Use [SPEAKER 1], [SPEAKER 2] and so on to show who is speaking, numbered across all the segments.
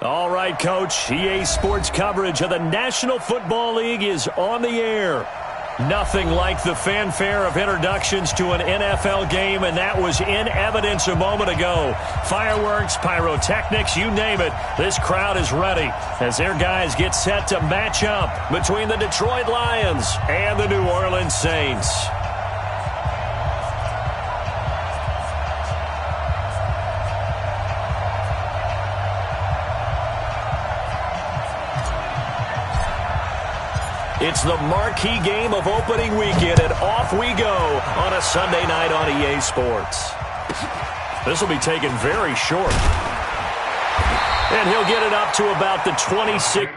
[SPEAKER 1] All right, Coach. EA Sports coverage of the National Football League is on the air. Nothing like the fanfare of introductions to an NFL game, and that was in evidence a moment ago. Fireworks, pyrotechnics, you name it. This crowd is ready as their guys get set to match up between the Detroit Lions and the New Orleans Saints. It's the marquee game of opening weekend, and off we go on a Sunday night on EA Sports. This will be taken very short. And he'll get it up to about the 26.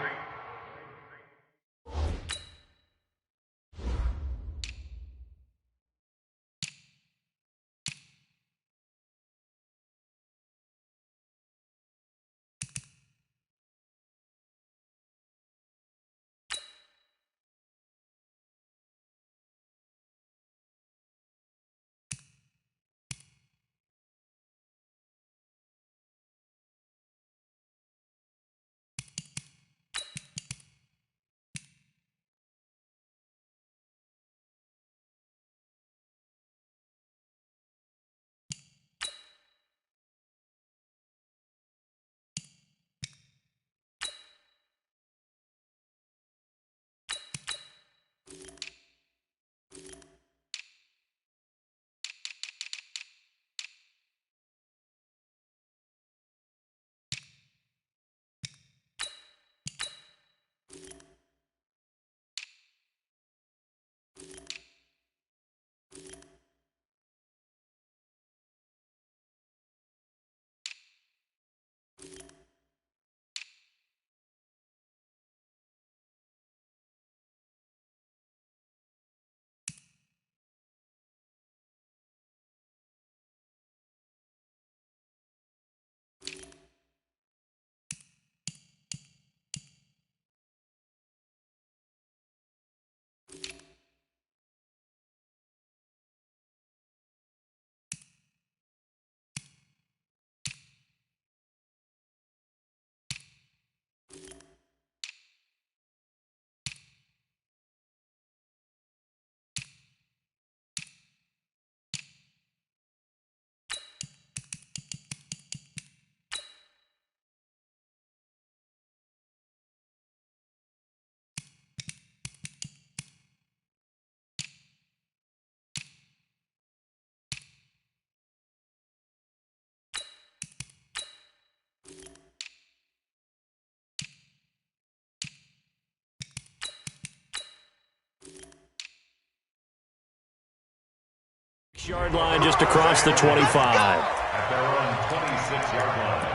[SPEAKER 1] Yard line just across the 25.
[SPEAKER 2] At their own 26-yard line.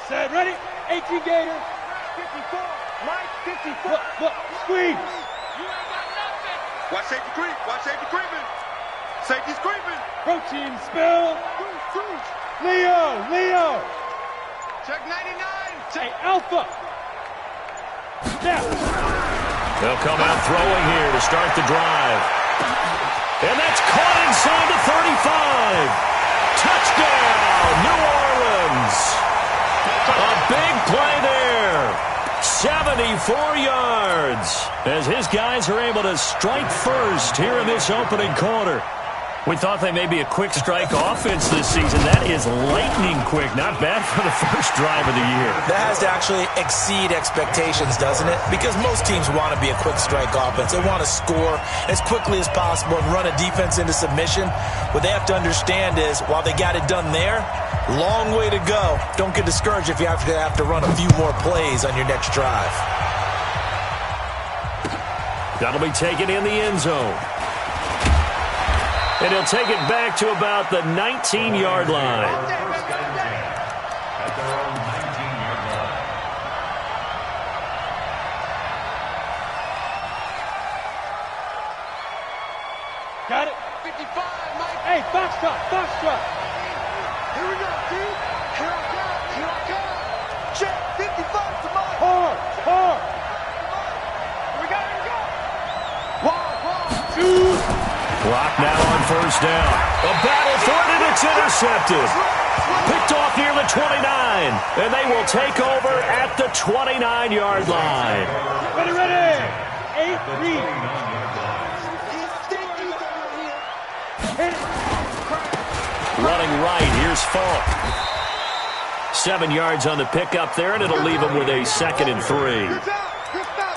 [SPEAKER 3] Set, ready? 18 Gator. 54. Mike, 54. Look, squeeze. You ain't got nothing.
[SPEAKER 4] Watch safety creep. Watch safety creeping. Safety's creeping.
[SPEAKER 3] Protein spill.
[SPEAKER 4] Cruise.
[SPEAKER 3] Leo.
[SPEAKER 4] Check 99.
[SPEAKER 3] Hey, Alpha. Snap.
[SPEAKER 1] They'll come out throwing here to start the drive. And that's caught inside the 35. Touchdown, New Orleans. A big play there. 74 yards. As his guys are able to strike first here in this opening quarter. We thought they may be a quick strike offense this season. That is lightning quick. Not bad for the first drive of the year.
[SPEAKER 5] That has to actually exceed expectations, doesn't it? Because most teams want to be a quick strike offense. They want to score as quickly as possible and run a defense into submission. What they have to understand is, while they got it done there, long way to go. Don't get discouraged if you have to run a few more plays on your next drive.
[SPEAKER 1] That'll be taken in the end zone. And he'll take it back to about the 19-yard line.
[SPEAKER 2] At their own 19-yard line.
[SPEAKER 3] Hey, box truck, box truck.
[SPEAKER 4] Here we go, dude. Here I come. Check 55 to Mike.
[SPEAKER 3] Hard.
[SPEAKER 4] Here we go. Wide.
[SPEAKER 3] Two.
[SPEAKER 1] Clock now on first down. A battle for it, and it's intercepted. Picked off near the 29, and they will take over at the 29-yard line.
[SPEAKER 3] Ready. 8-3.
[SPEAKER 1] Running right, here's Falk. 7 yards on the pickup there, and it'll leave him with a 2nd and 3.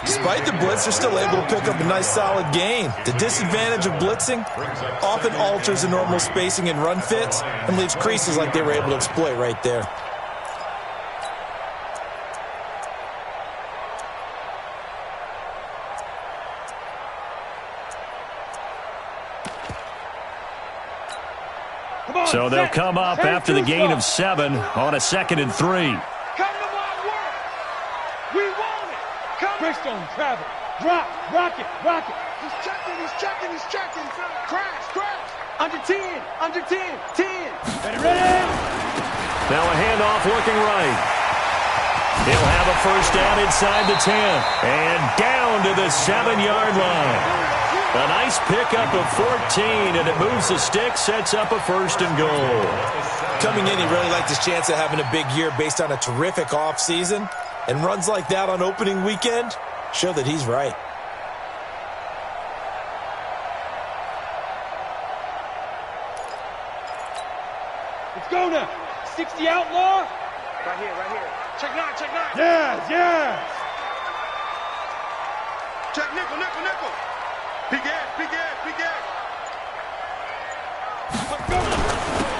[SPEAKER 5] Despite the blitz, they're still able to pick up a nice solid gain. The disadvantage of blitzing often alters the normal spacing and run fits and leaves creases like they were able to exploit right there.
[SPEAKER 1] So they'll come up after the gain of 7 on a 2nd and 3.
[SPEAKER 3] Come to my work. We want it. Come. Bristol, travel. Drop. Rock it.
[SPEAKER 4] He's checking. Crash. Under 10. 10.
[SPEAKER 3] Ready.
[SPEAKER 1] Now a handoff looking right. He'll have a first down inside the 10. And down to the 7-yard line. A nice pickup of 14, and it moves the stick, sets up a 1st and goal.
[SPEAKER 5] Coming in, he really liked his chance of having a big year based on a terrific offseason. And runs like that on opening weekend show that he's right.
[SPEAKER 3] Let's go now. 60 outlaw.
[SPEAKER 4] Right here. Check 9.
[SPEAKER 3] Yes.
[SPEAKER 4] Check nickel. Big ass.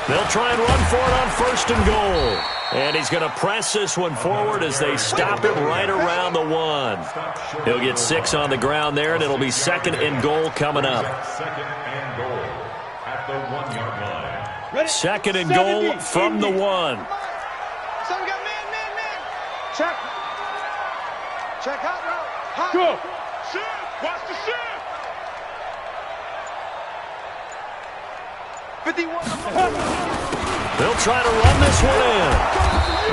[SPEAKER 1] They'll try and run for it on 1st and goal. And he's going to press this one forward as they stop him right around the 1. He'll get 6 on the ground there, and it'll be 2nd and goal coming up.
[SPEAKER 2] 2nd and goal at the 1-yard line.
[SPEAKER 3] Ready.
[SPEAKER 1] 2nd and goal from the 1.
[SPEAKER 4] So we got man. Check hot route.
[SPEAKER 3] Go.
[SPEAKER 4] Shift. Watch the shift. 51.
[SPEAKER 1] They'll try to run this one in.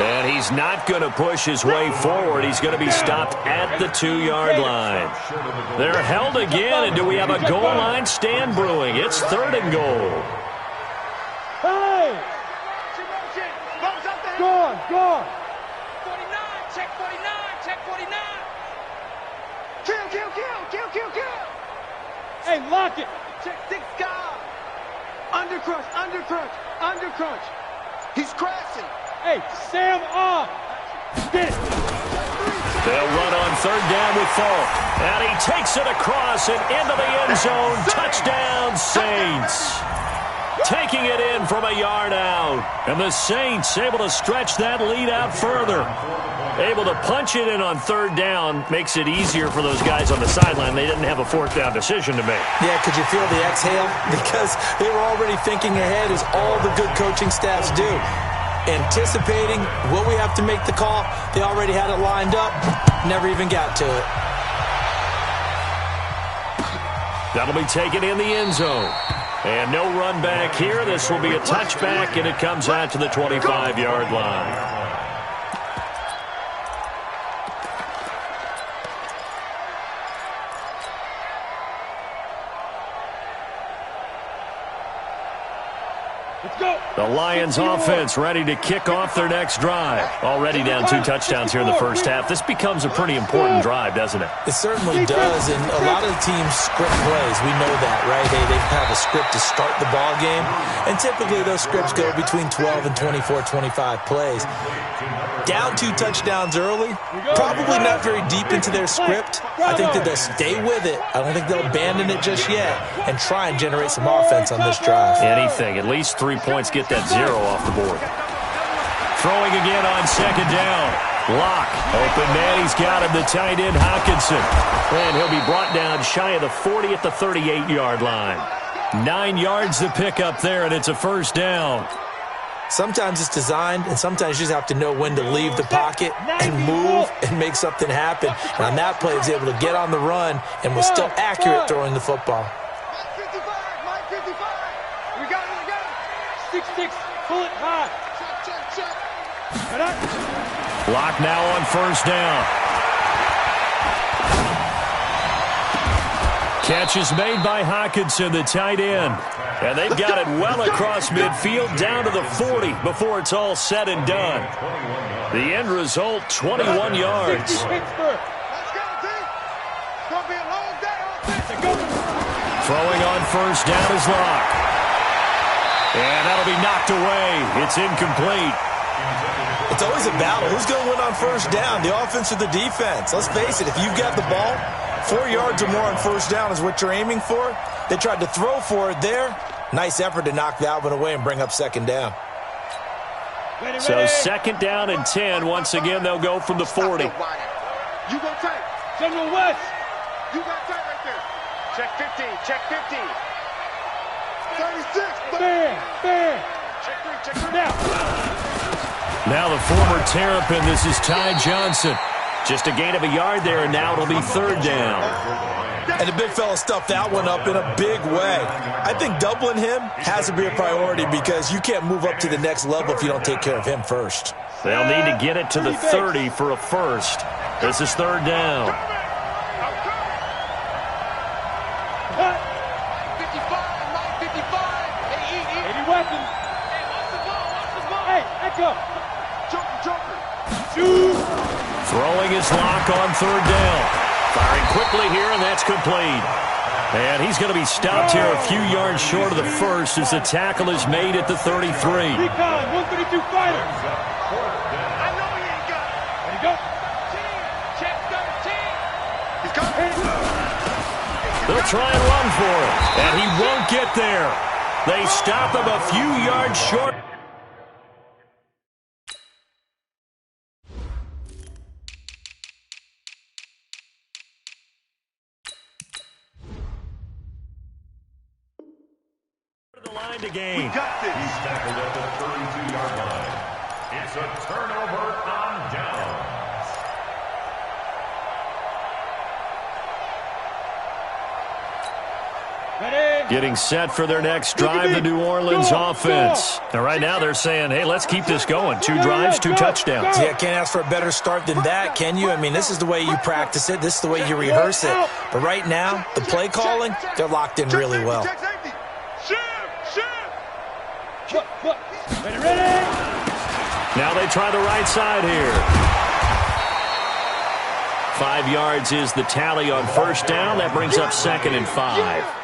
[SPEAKER 1] And he's not going to push his way forward. He's going to be stopped at the 2-yard line. They're held again, and do we have a goal line stand brewing? It's 3rd and goal.
[SPEAKER 3] Hey. Gone.
[SPEAKER 6] 49, check 49.
[SPEAKER 4] Kill.
[SPEAKER 3] Hey, lock it.
[SPEAKER 4] Check 6 guys. Under crunch. He's crashing.
[SPEAKER 3] Hey, Sam off. Get it.
[SPEAKER 1] They'll run on 3rd down with Falk. And he takes it across and into the end zone. Touchdown, Saints. Taking it in from a yard out. And the Saints able to stretch that lead out further. Able to punch it in on 3rd down makes it easier for those guys on the sideline. They didn't have a 4th down decision to make.
[SPEAKER 5] Yeah, could you feel the exhale? Because they were already thinking ahead, as all the good coaching staffs do. Anticipating what we have to make the call. They already had it lined up. Never even got to it.
[SPEAKER 1] That'll be taken in the end zone. And no run back here. This will be a touchback, and it comes out to the 25-yard line. The Lions offense ready to kick off their next drive. Already down 2 touchdowns here in the first half. This becomes a pretty important drive, doesn't it?
[SPEAKER 5] It certainly does, and a lot of the teams script plays. We know that, right? They have a script to start the ball game, and typically those scripts go between 12 and 24, 25 plays. Down 2 touchdowns early, probably not very deep into their script. I think that they'll stay with it. I don't think they'll abandon it just yet and try and generate some offense on this drive.
[SPEAKER 1] Anything. At least 3 points, get that 0 off the board. Throwing again on 2nd down. Lock. Open man. He's got him. The tight end, Hockenson. And he'll be brought down shy of the 40 at the 38-yard line. 9 yards to pick up there, and it's a 1st down.
[SPEAKER 5] Sometimes it's designed, and sometimes you just have to know when to leave the pocket and move and make something happen. And on that play, he was able to get on the run and was still accurate throwing the football.
[SPEAKER 4] Mike 55.
[SPEAKER 3] six, pull it high. Check.
[SPEAKER 1] Lock now on first down. Catch is made by Hockenson, the tight end. And they've got it well across midfield down to the 40 before it's all said and done. The end result, 21 yards.
[SPEAKER 4] Let's go, D. It's going to be a long day offense.
[SPEAKER 1] Throwing on first down is Locke. And that'll be knocked away. It's incomplete.
[SPEAKER 5] It's always a battle. Who's going to win on first down, the offense or the defense? Let's face it, if you've got the ball, 4 yards or more on first down is what you're aiming for. They tried to throw for it there. Nice effort to knock that one away and bring up second down.
[SPEAKER 1] So second down and 10. Once again, they'll go from the 40.
[SPEAKER 4] You go tight.
[SPEAKER 3] General West.
[SPEAKER 4] You got tight right there. Check 15. Check 15. 36.
[SPEAKER 3] Bam.
[SPEAKER 4] Check 3.
[SPEAKER 1] Now the former Terrapin, this is Ty Johnson. Just a gain of a yard there, and now it'll be third down.
[SPEAKER 5] And the big fella stuffed that one up in a big way. I think doubling him has to be a priority because you can't move up to the next level if you don't take care of him first.
[SPEAKER 1] They'll need to get it to the 30 for a first. This is third down.
[SPEAKER 3] 80 weapons. Hey, echo.
[SPEAKER 4] Joker.
[SPEAKER 3] Shoot.
[SPEAKER 1] Throwing his Lock on third down. Firing quickly here, and that's complete. And he's going to be stopped here a few yards short of the first as the tackle is made at the 33.
[SPEAKER 3] Recon, 132 fighter.
[SPEAKER 4] I know he ain't got it.
[SPEAKER 3] There you go.
[SPEAKER 6] Check 13.
[SPEAKER 4] He's coming.
[SPEAKER 1] They'll try and run for it, and he won't get there. They stop him a few yards short. The line to gain.
[SPEAKER 4] Got this.
[SPEAKER 2] He's tackled at the 32-yard line. It's a turnover on downs.
[SPEAKER 3] Ready.
[SPEAKER 1] Getting set for their next drive, the New Orleans offense. Now, right now, they're saying, hey, let's keep this going. 2 drives, 2 touchdowns.
[SPEAKER 5] Yeah, can't ask for a better start than that, can you? I mean, this is the way you practice it. This is the way you rehearse it. But right now, the play calling, they're locked in really well.
[SPEAKER 4] Check safety.
[SPEAKER 3] Look. Ready.
[SPEAKER 1] Now they try the right side here. 5 yards is the tally on first down. That brings up second and 5.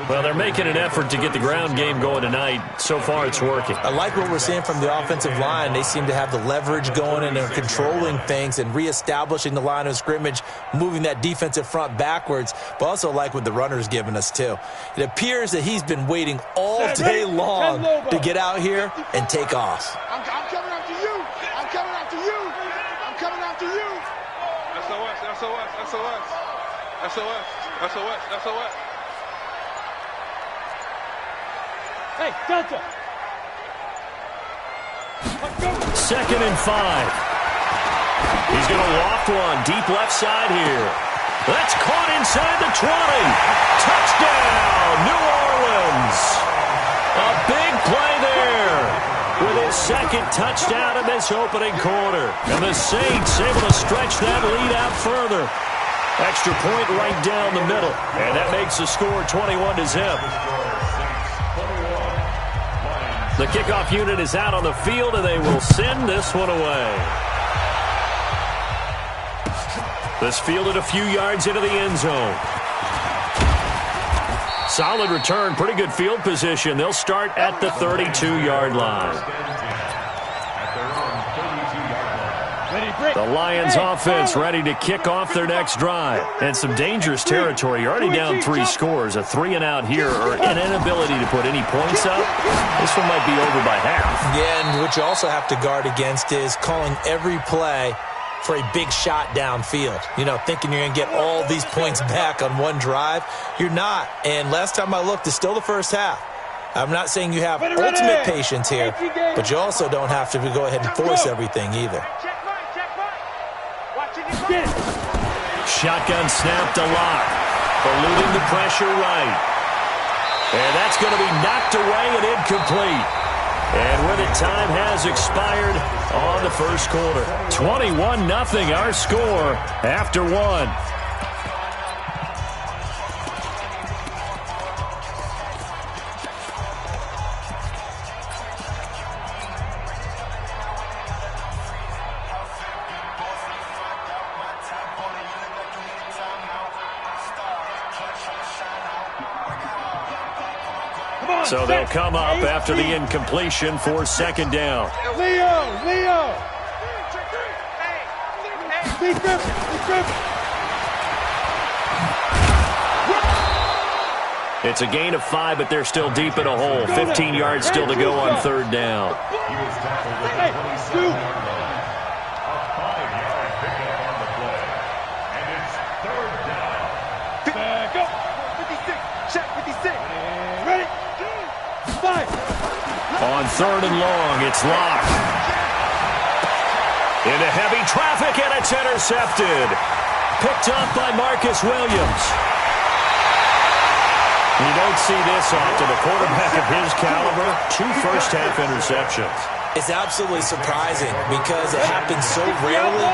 [SPEAKER 1] Well, they're making an effort to get the ground game going tonight. So far, it's working.
[SPEAKER 5] I like what we're seeing from the offensive line. They seem to have the leverage going and they're controlling things and reestablishing the line of scrimmage, moving that defensive front backwards, but also like what the runner's giving us, too. It appears that he's been waiting all day long to get out here and take off.
[SPEAKER 4] I'm coming after you. I'm coming after you. I'm coming after you.
[SPEAKER 7] SOS.
[SPEAKER 3] Hey, Delta.
[SPEAKER 1] Second and 5. He's going to loft one deep left side here. That's caught inside the 20. Touchdown, New Orleans. A big play there with his second touchdown in this opening quarter. And the Saints able to stretch that lead out further. Extra point right down the middle. And that makes the score 21-0. The kickoff unit is out on the field, and they will send this one away. This fielded a few yards into the end zone. Solid return, pretty good field position. They'll start at the 32-yard line. The Lions offense ready to kick off their next drive. And some dangerous territory. You're already down 3 scores. A 3-and-out here or an inability to put any points up. This one might be over by half.
[SPEAKER 5] Yeah, and what you also have to guard against is calling every play for a big shot downfield. You know, thinking you're going to get all these points back on one drive. You're not. And last time I looked, it's still the first half. I'm not saying you have ultimate patience here, but you also don't have to go ahead and force everything either.
[SPEAKER 1] Shotgun snap to Lock. Eluding the pressure right. And that's going to be knocked away and incomplete. And with it, time has expired on the first quarter. 21-0 our score after one. So they'll come up after the incompletion for second down.
[SPEAKER 3] Leo!
[SPEAKER 1] It's a gain of 5, but they're still deep in a hole. 15 yards still to go on third down.
[SPEAKER 2] He was tackled at the 27-yard line. A 5-yard pickup on the play. And it's third down.
[SPEAKER 3] Back up. 56. Check 56. Ready? 5.
[SPEAKER 1] On third and long, it's locked. Into heavy traffic, and it's intercepted. Picked up by Marcus Williams. You don't see this often. A quarterback of his caliber, 2 first-half interceptions.
[SPEAKER 5] It's absolutely surprising because it happens so rarely.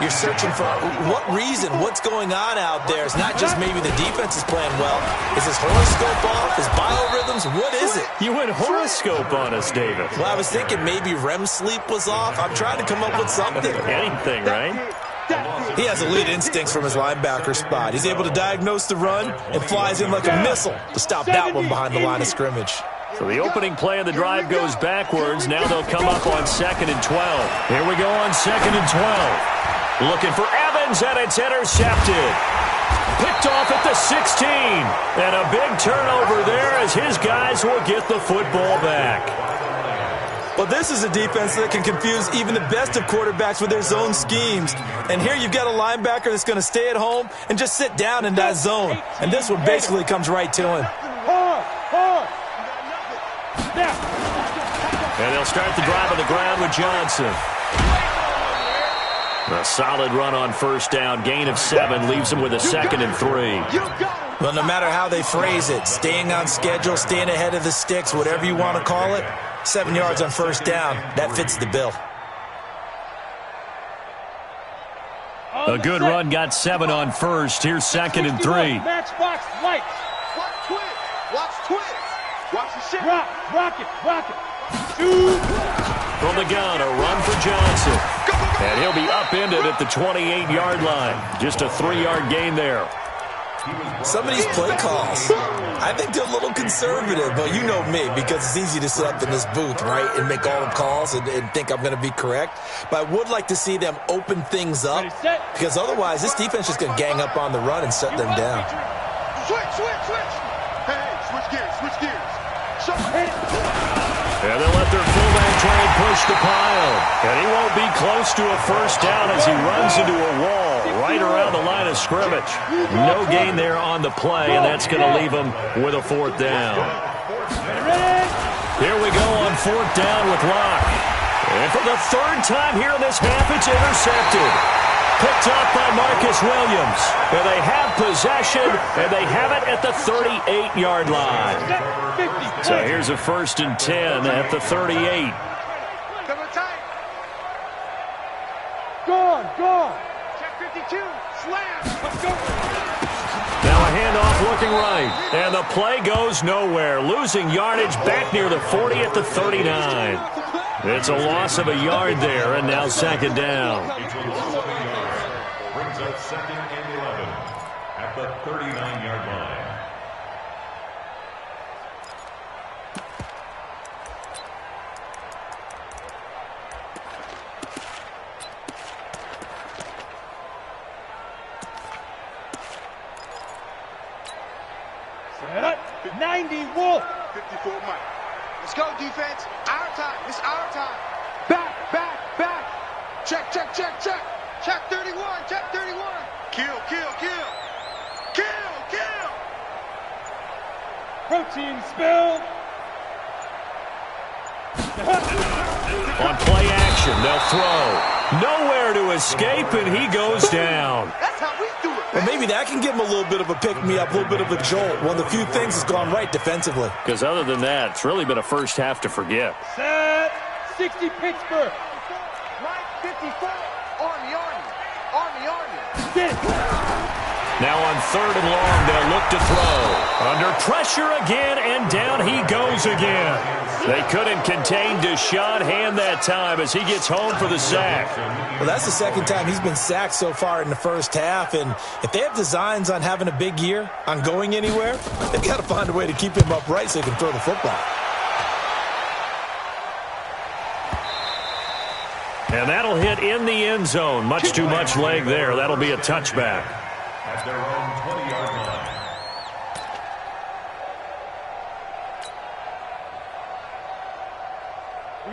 [SPEAKER 5] You're searching for what reason, what's going on out there. It's not just maybe the defense is playing well. Is his horoscope off? His biorhythms? What is it?
[SPEAKER 1] You went horoscope on us, David.
[SPEAKER 5] Well, I was thinking maybe REM sleep was off. I'm trying to come up with something.
[SPEAKER 1] Anything, right?
[SPEAKER 5] He has elite instincts from his linebacker spot. He's able to diagnose the run and flies in like a missile to stop that one behind the line of scrimmage.
[SPEAKER 1] So the opening play of the drive goes backwards. Now they'll come up on 2nd and 12. Here we go on 2nd and 12. Looking for Evans, and it's intercepted. Picked off at the 16. And a big turnover there as his guys will get the football back.
[SPEAKER 5] Well, this is a defense that can confuse even the best of quarterbacks with their zone schemes. And here you've got a linebacker that's going to stay at home and just sit down in that zone. And this one basically comes right to him.
[SPEAKER 3] Hard.
[SPEAKER 1] And they'll start the drive on the ground with Johnson. A solid run on first down. Gain of 7 leaves them with a 2nd and 3.
[SPEAKER 5] Well, no matter how they phrase it, staying on schedule, staying ahead of the sticks, whatever you want to call it, 7 yards on first down, that fits the bill.
[SPEAKER 1] A good run got 7 on first. Here's 2nd and 3.
[SPEAKER 3] Matchbox lights.
[SPEAKER 4] Watch twins. Watch the shit.
[SPEAKER 3] Rock it. Shoot.
[SPEAKER 1] From the gun, a run for Johnson. And he'll be upended at the 28-yard line. Just a 3-yard gain there.
[SPEAKER 5] Some of these play calls, I think they're a little conservative, but you know me, because it's easy to sit up in this booth, right, and make all the calls and think I'm going to be correct. But I would like to see them open things up, because otherwise this defense is going to gang up on the run and shut them down.
[SPEAKER 4] Switch. Hey, switch gears.
[SPEAKER 1] And they'll let their fullback try and push the pile. And he won't be close to a first down as he runs into a wall right around the line of scrimmage. No gain there on the play, and that's going to leave him with a 4th down. Here we go on 4th down with Locke. And for the 3rd time here in this half, it's intercepted. Picked up by Marcus Williams. And they have possession, and they have it at the 38-yard line. So here's a 1st and 10 at the 38.
[SPEAKER 3] Gone.
[SPEAKER 4] Check 52. Slam.
[SPEAKER 3] Let's go.
[SPEAKER 1] Now a handoff looking right. And the play goes nowhere. Losing yardage back near the 40 at the 39. It's a loss of a yard there, and now 2nd down.
[SPEAKER 2] Brings up 2nd and 11 at the 39-yard line.
[SPEAKER 3] Set up. 90 Wolf.
[SPEAKER 4] 54 Mike. Let's go, defense. Our time. It's our time.
[SPEAKER 3] Back.
[SPEAKER 4] Check. Check 31. Check 31. Kill.
[SPEAKER 3] Protein spill.
[SPEAKER 1] On play action, they'll throw. Nowhere to escape, and he goes down.
[SPEAKER 4] That's how we do it.
[SPEAKER 5] Well, maybe that can give him a little bit of a pick-me-up, a little bit of a jolt. One of the few things that's gone right defensively.
[SPEAKER 1] Because other than that, it's really been a first half to forget.
[SPEAKER 3] Set. 60 Pittsburgh.
[SPEAKER 4] Mike 54. Army. Get it.
[SPEAKER 1] Now on 3rd and long, they'll look to throw. Under pressure again, and down he goes again. They couldn't contain Deshaun Hand that time as he gets home for the sack.
[SPEAKER 5] Well, that's the second time he's been sacked so far in the first half, and if they have designs on having a big year, on going anywhere, they've got to find a way to keep him upright so he can throw the football.
[SPEAKER 1] And that'll hit in the end zone. Much too much leg there. That'll be a touchback.
[SPEAKER 2] At their own 20-yard line.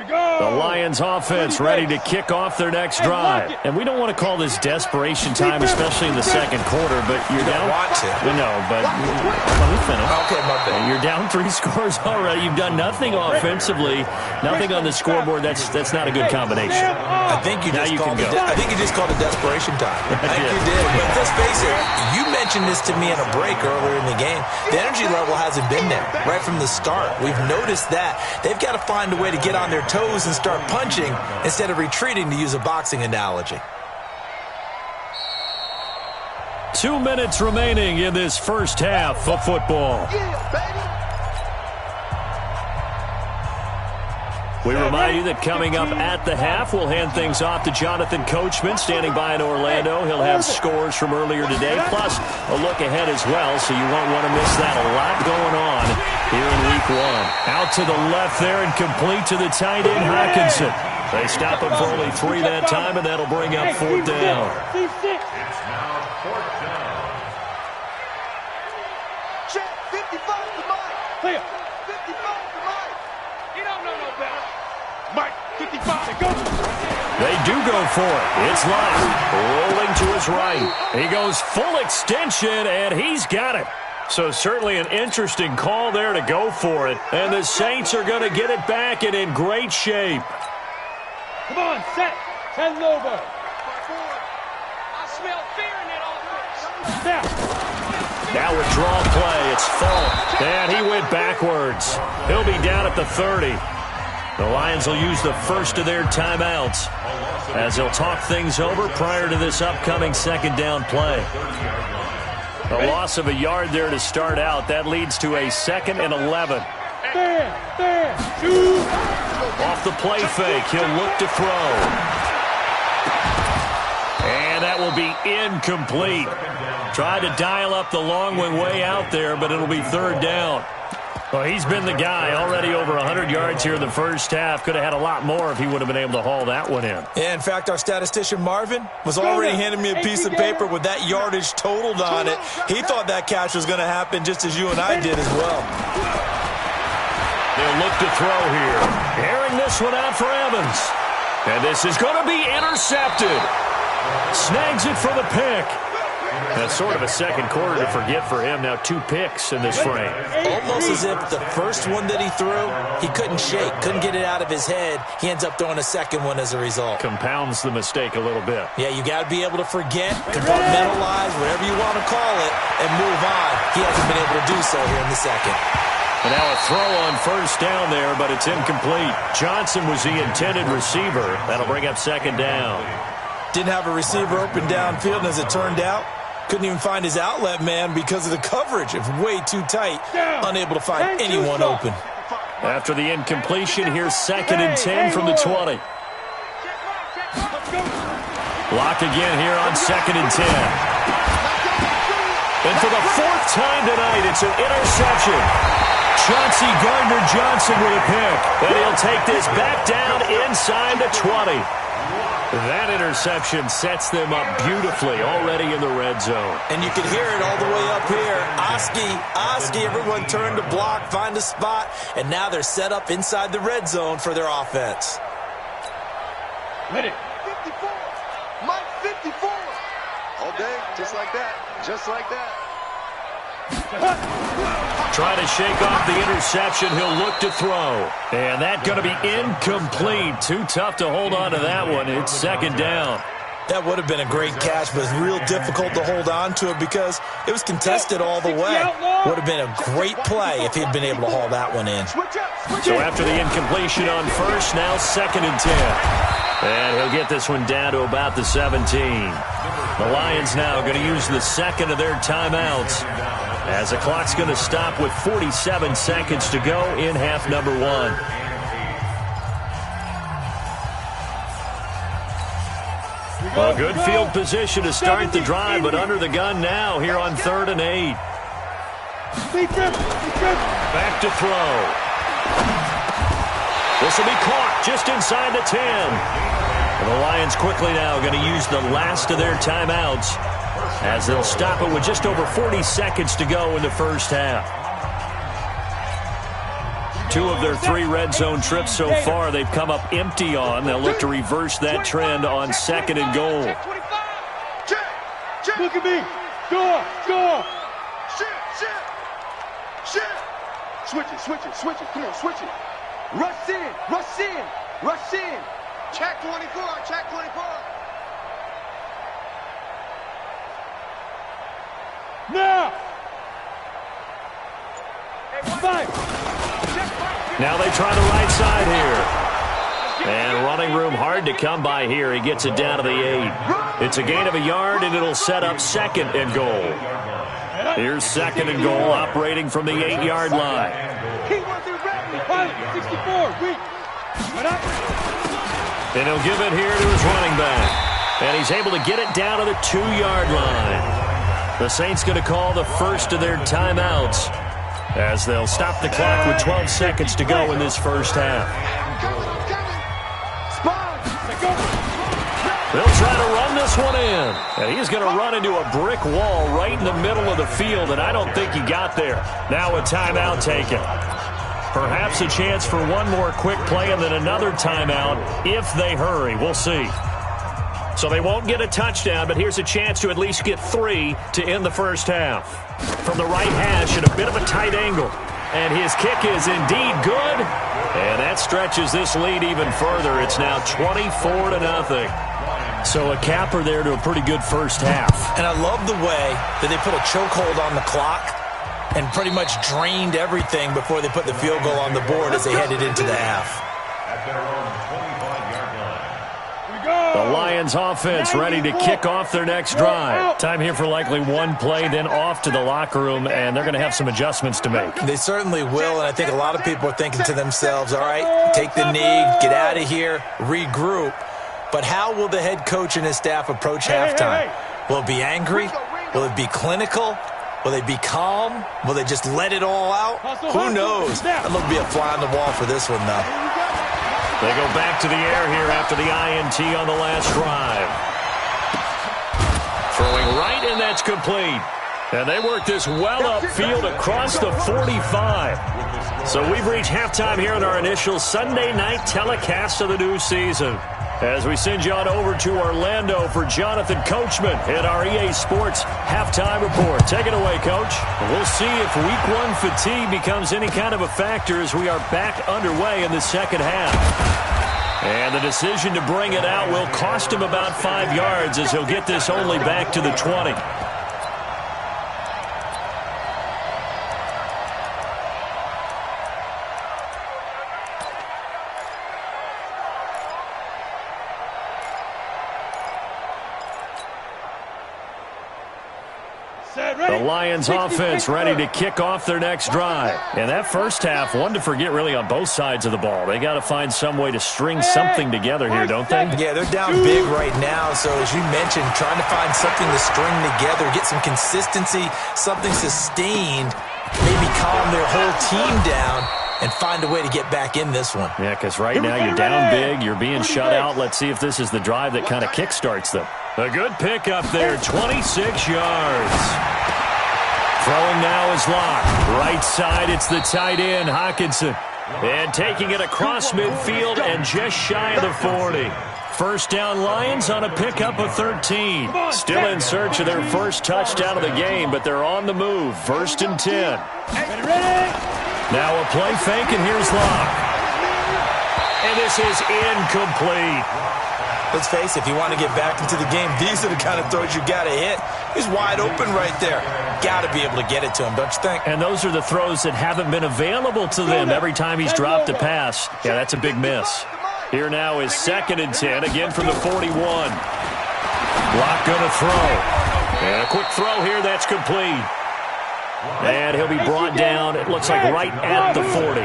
[SPEAKER 1] The Lions offense ready to kick off their next drive. And we don't want to call this desperation time, especially in the second quarter, but you're down.
[SPEAKER 5] Want to.
[SPEAKER 1] No, but let me finish.
[SPEAKER 5] Okay, my bad.
[SPEAKER 1] You're down 3 scores already. You've done nothing offensively, nothing on the scoreboard. That's not a good combination.
[SPEAKER 5] I think you just called it desperation time. I think you did. But let's face it, you mentioned this to me in a break earlier in the game. The energy level hasn't been there right from the start. We've noticed that. They've got to find a way to get on their toes and start punching instead of retreating, to use a boxing analogy.
[SPEAKER 1] 2 minutes remaining in this first half of football.
[SPEAKER 4] Yeah, baby.
[SPEAKER 1] We remind you that coming up at the half, we'll hand things off to Jonathan Coachman, standing by in Orlando. He'll have scores from earlier today, plus a look ahead as well, so you won't want to miss that. A lot going on here in Week 1. Out to the left there and complete to the tight end, Hockenson. They stop him for only 3 that time, and that'll bring up 4th down.
[SPEAKER 2] It's now 4th down.
[SPEAKER 4] Check 55 to Mike.
[SPEAKER 3] Clear.
[SPEAKER 4] 55 to Mike.
[SPEAKER 6] He don't know no better.
[SPEAKER 3] Mike, 55, go.
[SPEAKER 1] They do go for it. It's Lott rolling to his right. He goes full extension, and he's got it. So certainly an interesting call there to go for it. And the Saints are going to get it back and in great shape.
[SPEAKER 3] Come on, set. 10 over.
[SPEAKER 6] I smell fear in that offense.
[SPEAKER 3] Snap.
[SPEAKER 1] Now withdrawal play. It's Fulton. And he went backwards. He'll be down at the 30. The Lions will use the first of their timeouts as they'll talk things over prior to this upcoming 2nd down play. A loss of a yard there to start out. That leads to a 2nd and 11.
[SPEAKER 3] Bam, shoot.
[SPEAKER 1] Off the play fake, he'll look to throw. And that will be incomplete. Tried to dial up the long one way out there, but it'll be 3rd down. Well, he's been the guy, already over 100 yards here in the first half. Could have had a lot more if he would have been able to haul that one in.
[SPEAKER 5] Yeah, in fact, our statistician Marvin was already handing me a piece of paper with that yardage totaled on it. He thought that catch was going to happen just as you and I did as well.
[SPEAKER 1] They'll look to throw here. Airing this one out for Evans. And this is going to be intercepted. Snags it for the pick. That's sort of a second quarter to forget for him. Now 2 picks in this frame.
[SPEAKER 5] Almost as if the first one that he threw, he couldn't shake, couldn't get it out of his head. He ends up throwing a second one as a result.
[SPEAKER 1] Compounds the mistake a little bit.
[SPEAKER 5] Yeah, you got to be able to forget, compartmentalize, whatever you want to call it, and move on. He hasn't been able to do so here in the second.
[SPEAKER 1] And now a throw on 1st down there, but it's incomplete. Johnson was the intended receiver. That'll bring up 2nd down.
[SPEAKER 5] Didn't have a receiver open downfield, and as it turned out, couldn't even find his outlet man because of the coverage. It was way too tight, unable to find anyone open.
[SPEAKER 1] After the incompletion, here's 2nd and 10 from the 20. Lock again here on 2nd and 10. And for the 4th time tonight, it's an interception. Chauncey Gardner-Johnson with a pick. And he'll take this back down inside the 20. That interception sets them up beautifully already in the red zone.
[SPEAKER 5] And you can hear it all the way up here. Oski, everyone turned to block, find a spot, and now they're set up inside the red zone for their offense.
[SPEAKER 3] Ready.
[SPEAKER 4] 54. Mike 54. All day, just like that. Just like that.
[SPEAKER 1] Trying to shake off the interception. He'll look to throw. And that's going to be incomplete. Too tough to hold on to that one. It's 2nd down.
[SPEAKER 5] That would have been a great catch, but it's real difficult to hold on to it because it was contested all the way. Would have been a great play if he'd been able to haul that one in.
[SPEAKER 1] So after the incompletion on first, now 2nd and 10. And he'll get this one down to about the 17. The Lions now going to use the second of their timeouts as the clock's going to stop with 47 seconds to go in half number 1. A good field position to start the drive, but under the gun now here on 3rd and 8. Back to throw. This will be caught just inside the 10. And the Lions quickly now going to use the last of their timeouts as they'll stop it with just over 40 seconds to go in the first half. 2 of their 3 red zone trips so far they've come up empty on. They'll look to reverse that trend on 2nd and goal.
[SPEAKER 3] Look at me. Score.
[SPEAKER 4] Shit. Switch it. Come on, switch it. Rush in. Check 24.
[SPEAKER 3] Now. 5.
[SPEAKER 1] Now they try the right side here. And running room hard to come by here. He gets it down to the 8. It's a gain of a yard, and it'll set up 2nd and goal. Here's 2nd and goal, operating from the 8-yard line.
[SPEAKER 3] He wasn't ready. 64. Weak.
[SPEAKER 1] And he'll give it here to his running back. And he's able to get it down to the 2-yard line. The Saints going to call the first of their timeouts as they'll stop the clock with 12 seconds to go in this first half. They'll try to run this one in. And he's going to run into a brick wall right in the middle of the field, and I don't think he got there. Now a timeout taken. Perhaps a chance for one more quick play and then another timeout if they hurry. We'll see. So they won't get a touchdown, but here's a chance to at least get 3 to end the first half. From the right hash at a bit of a tight angle. And his kick is indeed good. And that stretches this lead even further. It's now 24-0. So a capper there to a pretty good first half.
[SPEAKER 5] And I love the way that they put a chokehold on the clock and pretty much drained everything before they put the field goal on the board as they headed into the half.
[SPEAKER 1] The Lions offense ready to kick off their next drive. Time here for likely one play, then off to the locker room, and they're going to have some adjustments to make.
[SPEAKER 5] They certainly will, and I think a lot of people are thinking to themselves, all right, take the knee, get out of here, regroup. But how will the head coach and his staff approach halftime? Will it be angry? Will it be clinical? Will they be calm? Will they just let it all out? Who knows? I'd love to be a fly on the wall for this one, though.
[SPEAKER 1] They go back to the air here after the INT on the last drive. Throwing right, and that's complete. And they work this well upfield across the 45. So we've reached halftime here in our initial Sunday night telecast of the new season. As we send you on over to Orlando for Jonathan Coachman in our EA Sports Halftime Report. Take it away, Coach. We'll see if Week 1 fatigue becomes any kind of a factor as we are back underway in the second half. And the decision to bring it out will cost him about 5 yards as he'll get this only back to the 20. The Lions offense ready to kick off their next drive. And that first half, one to forget really on both sides of the ball. They got to find some way to string something together here, don't they?
[SPEAKER 5] Yeah, they're down big right now. So as you mentioned, trying to find something to string together, get some consistency, something sustained, maybe calm their whole team down and find a way to get back in this one.
[SPEAKER 1] Yeah, because right now you're down big, you're being shut out. Let's see if this is the drive that kind of kickstarts them. A good pickup there, 26 yards. Throwing now is locked. Right side, it's the tight end, Hockenson. And taking it across midfield and just shy of the 40. First down Lions on a pickup of 13. Still in search of their first touchdown of the game, but they're on the move. 1st and 10. Now a play fake, and here's Locke. And this is incomplete.
[SPEAKER 5] let's face it, if you want to get back into the game, these are the kind of throws you got to hit. He's wide open right there. Got to be able to get it to him, don't you think?
[SPEAKER 1] And those are the throws that haven't been available to them every time he's dropped a pass. Yeah, that's a big miss. Here now is 2nd and 10, again from the 41. Locke going to throw. And a quick throw here, that's complete. And he'll be brought down, it looks like right at the 40.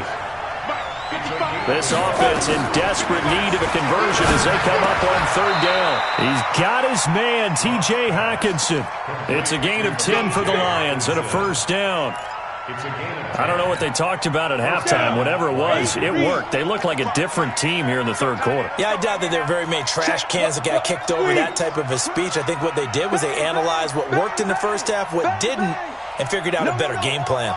[SPEAKER 1] This offense in desperate need of a conversion as they come up on 3rd down. He's got his man, T.J. Hockenson. It's a gain of 10 for the Lions and a 1st down. I don't know what they talked about at halftime. Whatever it was, it worked. They look like a different team here in the 3rd quarter.
[SPEAKER 5] Yeah, I doubt that there are very many trash cans that got kicked over, that type of a speech. I think what they did was they analyzed what worked in the first half, what didn't, and figured out a better game plan.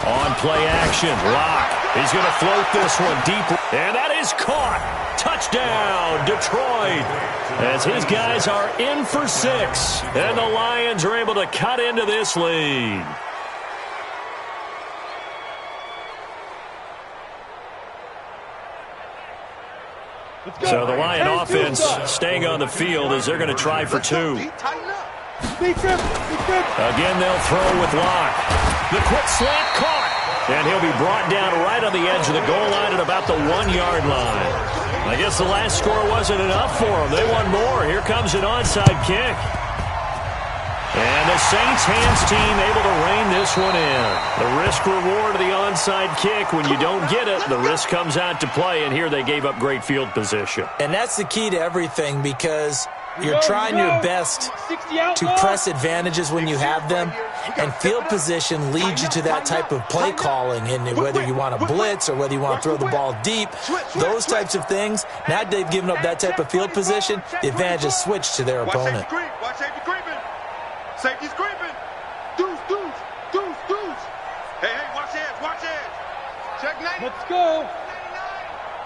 [SPEAKER 1] On play action, Locke. He's going to float this one deep. And that is caught. Touchdown, Detroit. As his guys are in for 6. And the Lions are able to cut into this lead. So the Lion offense staying on the field as they're going to try for 2. Again, they'll throw with Locke. The quick slant caught. And he'll be brought down right on the edge of the goal line at about the 1-yard line. I guess the last score wasn't enough for them. They want more. Here comes an onside kick. And the Saints hands team able to rein this one in. The risk-reward of the onside kick. When you don't get it, the risk comes out to play. And here they gave up great field position.
[SPEAKER 5] And that's the key to everything, because you're trying your best to press advantages when you have them, and field position leads you to that type of play calling. And whether you want to blitz or whether you want to throw the ball deep, those types of things, now that they've given up that type of field position, the advantage is switched to their opponent.
[SPEAKER 4] Watch safety creeping. Safety's creeping. Deuce, deuce, deuce, deuce. Hey, watch edge. Check 90.
[SPEAKER 3] Let's go.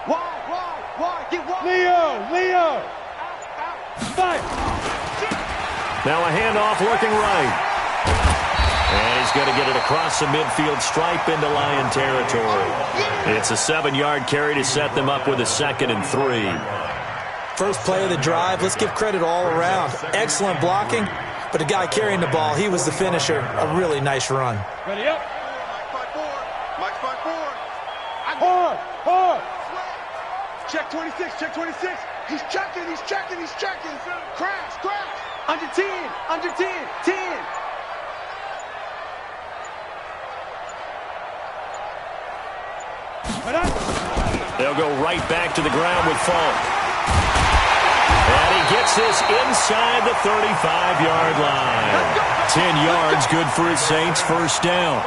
[SPEAKER 4] Wide. Get wide.
[SPEAKER 3] Leo. Fire.
[SPEAKER 1] Now a handoff looking right. And he's going to get it across the midfield stripe into Lion territory. It's a 7-yard carry to set them up with a 2nd and 3.
[SPEAKER 5] First play of the drive, let's give credit all around. Excellent blocking, but the guy carrying the ball, he was the finisher. A really nice run.
[SPEAKER 3] Ready up.
[SPEAKER 4] Mike 5-4.
[SPEAKER 3] Hard.
[SPEAKER 4] Check 26. He's checking. Crash. Under 10. 10.
[SPEAKER 1] They'll go right back to the ground with Falk. And he gets this inside the 35-yard line. 10 yards, good for his Saints, 1st down.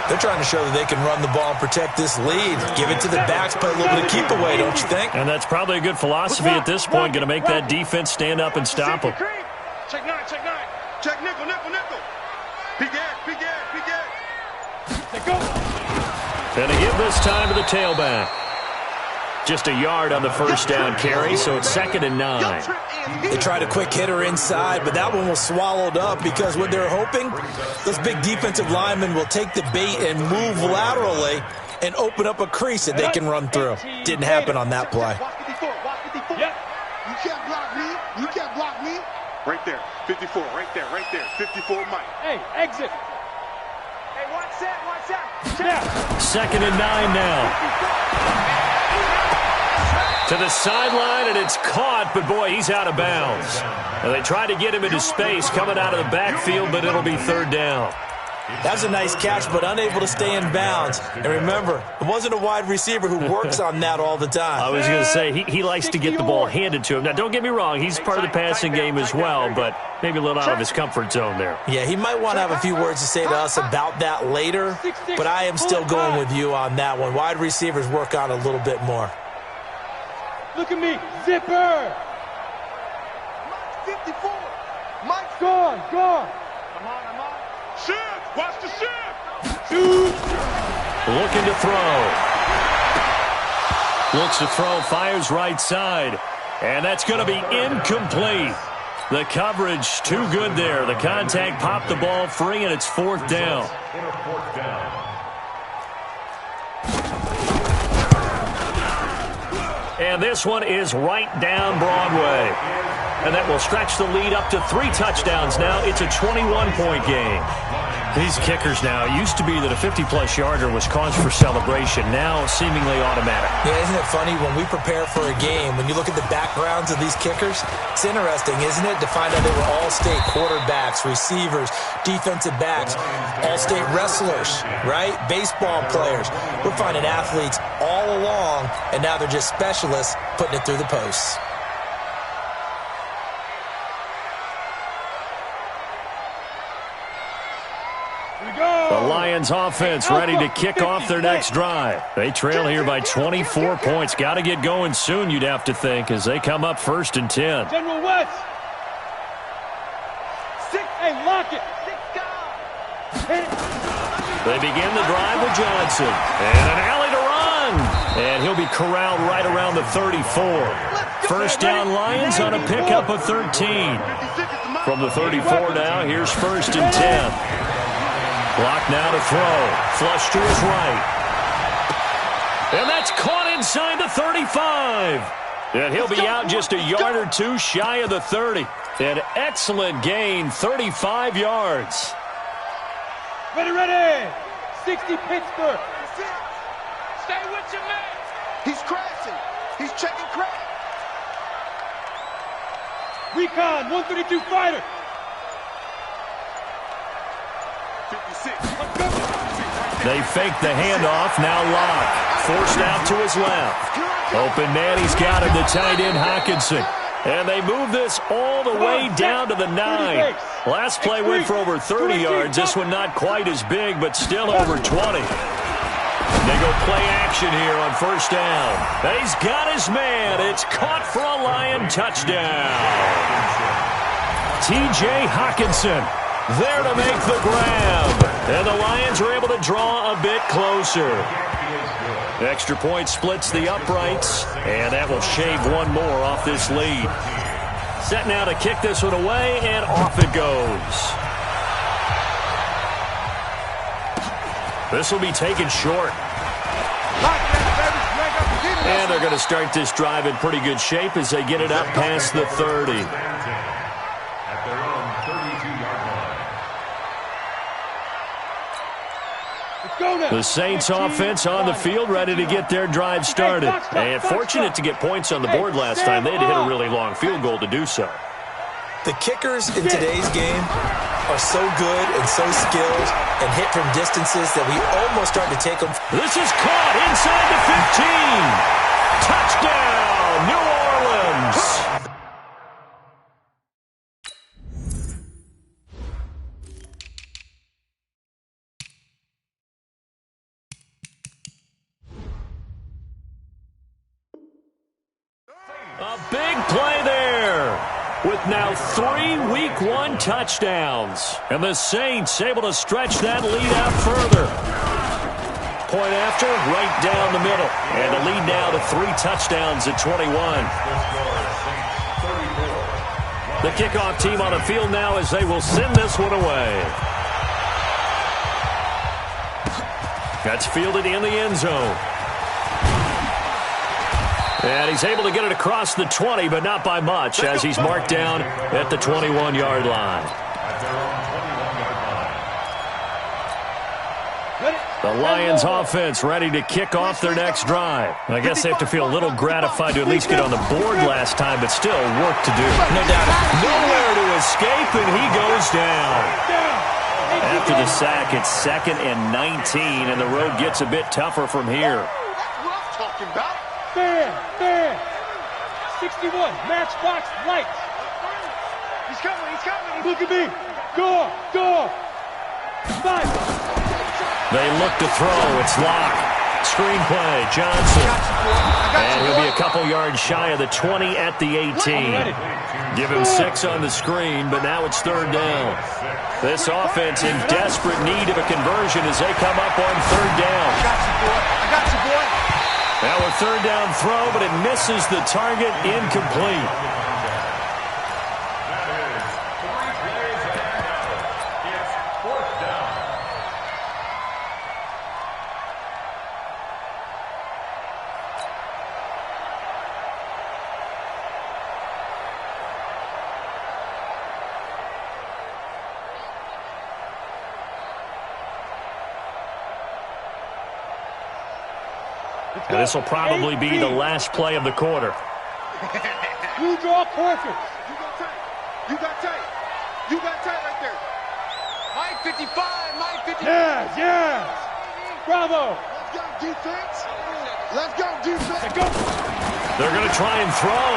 [SPEAKER 5] They're trying to show that they can run the ball and protect this lead. Give it to the backs, play a little bit of keep away, don't you think?
[SPEAKER 1] And that's probably a good philosophy at this point, going to make that defense stand up and stop them.
[SPEAKER 4] Check 9. Check nickel. Big edge.
[SPEAKER 3] Let's go.
[SPEAKER 1] And they give this time to the tailback. Just a yard on the 1st down carry, so it's 2nd and 9.
[SPEAKER 5] They tried a quick hitter inside, but that one was swallowed up because what they're hoping, those big defensive linemen will take the bait and move laterally and open up a crease that they can run through. Didn't happen on that play.
[SPEAKER 3] Yep.
[SPEAKER 4] You can't block me. Right there. 54. Right there. 54 Mike.
[SPEAKER 3] Hey, exit.
[SPEAKER 6] Hey, watch that.
[SPEAKER 3] Snap.
[SPEAKER 1] 2nd and 9 now. To the sideline, and it's caught, but boy, he's out of bounds. And they tried to get him into space coming out of the backfield, but it'll be 3rd down.
[SPEAKER 5] That's a nice catch, but unable to stay in bounds. And remember, it wasn't a wide receiver who works on that all the time.
[SPEAKER 1] I was going to say, he likes to get the ball handed to him. Now, don't get me wrong, he's part of the passing game as well, but maybe a little out of his comfort zone there.
[SPEAKER 5] Yeah, he might want to have a few words to say to us about that later, but I am still going with you on that one. Wide receivers work on a little bit more.
[SPEAKER 3] Look at me. Zipper.
[SPEAKER 4] 54. Mike's
[SPEAKER 3] Gone.
[SPEAKER 4] Come on. Shift. Watch the shift.
[SPEAKER 3] Shoot.
[SPEAKER 1] Looking to throw. Looks to throw, fires right side. And that's going to be incomplete. The coverage too good there. The contact popped the ball free, and it's 4th down. And this one is right down Broadway. And that will stretch the lead up to 3 touchdowns now. It's a 21-point game.
[SPEAKER 7] These kickers now, it used to be that a 50-plus yarder was cause for celebration. Now seemingly automatic.
[SPEAKER 5] Yeah, isn't it funny when we prepare for a game, when you look at the backgrounds of these kickers, it's interesting, isn't it, to find out they were all-state quarterbacks, receivers, defensive backs, all-state wrestlers, right? Baseball players. We're finding athletes all along, and now they're just specialists putting it through the posts.
[SPEAKER 1] The Lions offense ready to kick off their next drive. They trail here by 24 points. Got to get going soon, you'd have to think, as they come up 1st and 10.
[SPEAKER 3] General West. 6, hey, lock it. 6 guys. Hit it.
[SPEAKER 1] They begin the drive with Johnson. And an alley to run. And he'll be corralled right around the 34. First down Lions on a pickup of 13. From the 34 now, here's 1st and 10. Block now to throw. Flush to his right. And that's caught inside the 35. And he'll be out just a yard or 2 shy of the 30. An excellent gain, 35 yards.
[SPEAKER 3] Ready. 60 Pittsburgh.
[SPEAKER 6] Stay with your man.
[SPEAKER 4] He's crashing. He's checking crack.
[SPEAKER 3] Recon, 132 fighter.
[SPEAKER 4] 56.
[SPEAKER 1] They fake the handoff. Now Locke. Forced out to his left. Open man. He's got him. The tight end Hawkinson. And they move this all the way down to the 9. Last play went for over 30 yards. This one not quite as big, but still over 20. They go play action here on 1st down. He's got his man. It's caught for a Lion touchdown. T.J. Hawkinson there to make the grab. And the Lions are able to draw a bit closer. Extra point splits the uprights, and that will shave one more off this lead. Set now to kick this one away, and off it goes. This will be taken short. And they're going to start this drive in pretty good shape as they get it up past the 30.
[SPEAKER 2] At their own 32-yard line.
[SPEAKER 1] The Saints offense on the field ready to get their drive started. And fortunate to get points on the board last time. They had to hit a really long field goal to do so.
[SPEAKER 5] The kickers in today's game are so good and so skilled and hit from distances that we almost start to take them.
[SPEAKER 1] This is caught inside the 15. Touchdown, New Orleans. A big play there with now 3 Week 1 touchdowns. And the Saints able to stretch that lead out further. Point after, right down the middle. And the lead now to 3 touchdowns at 21. The kickoff team on the field now as they will send this one away. That's fielded in the end zone. And he's able to get it across the 20, but not by much, as he's marked down at the 21-yard line. The Lions offense ready to kick off their next drive. I guess they have to feel a little gratified to at least get on the board last time, but still work to do.
[SPEAKER 5] No doubt.
[SPEAKER 1] Nowhere to escape, and he goes down. After the sack, it's 2nd and 19, and the road gets a bit tougher from here.
[SPEAKER 4] That's what I'm talking about.
[SPEAKER 3] Bam. 61, matchbox lights.
[SPEAKER 4] He's coming.
[SPEAKER 3] Look at me. Door. 5.
[SPEAKER 1] They look to throw. It's Locke. Screenplay. Johnson. And he'll be a couple yards shy of the 20 at the 18. Give him 6 on the screen, but now it's 3rd down. This offense in desperate need of a conversion as they come up on 3rd down.
[SPEAKER 4] I got you, boy.
[SPEAKER 1] Now a 3rd down throw, but it misses the target, incomplete.
[SPEAKER 7] And this will probably be the last play of the quarter.
[SPEAKER 3] You draw quarters.
[SPEAKER 4] You got tight. You got tight. You got tight right there.
[SPEAKER 6] Mike 55, Mike 55.
[SPEAKER 3] Yes. Bravo.
[SPEAKER 4] Let's go, defense. Let's go, defense.
[SPEAKER 3] Let's go.
[SPEAKER 1] They're going to try and throw.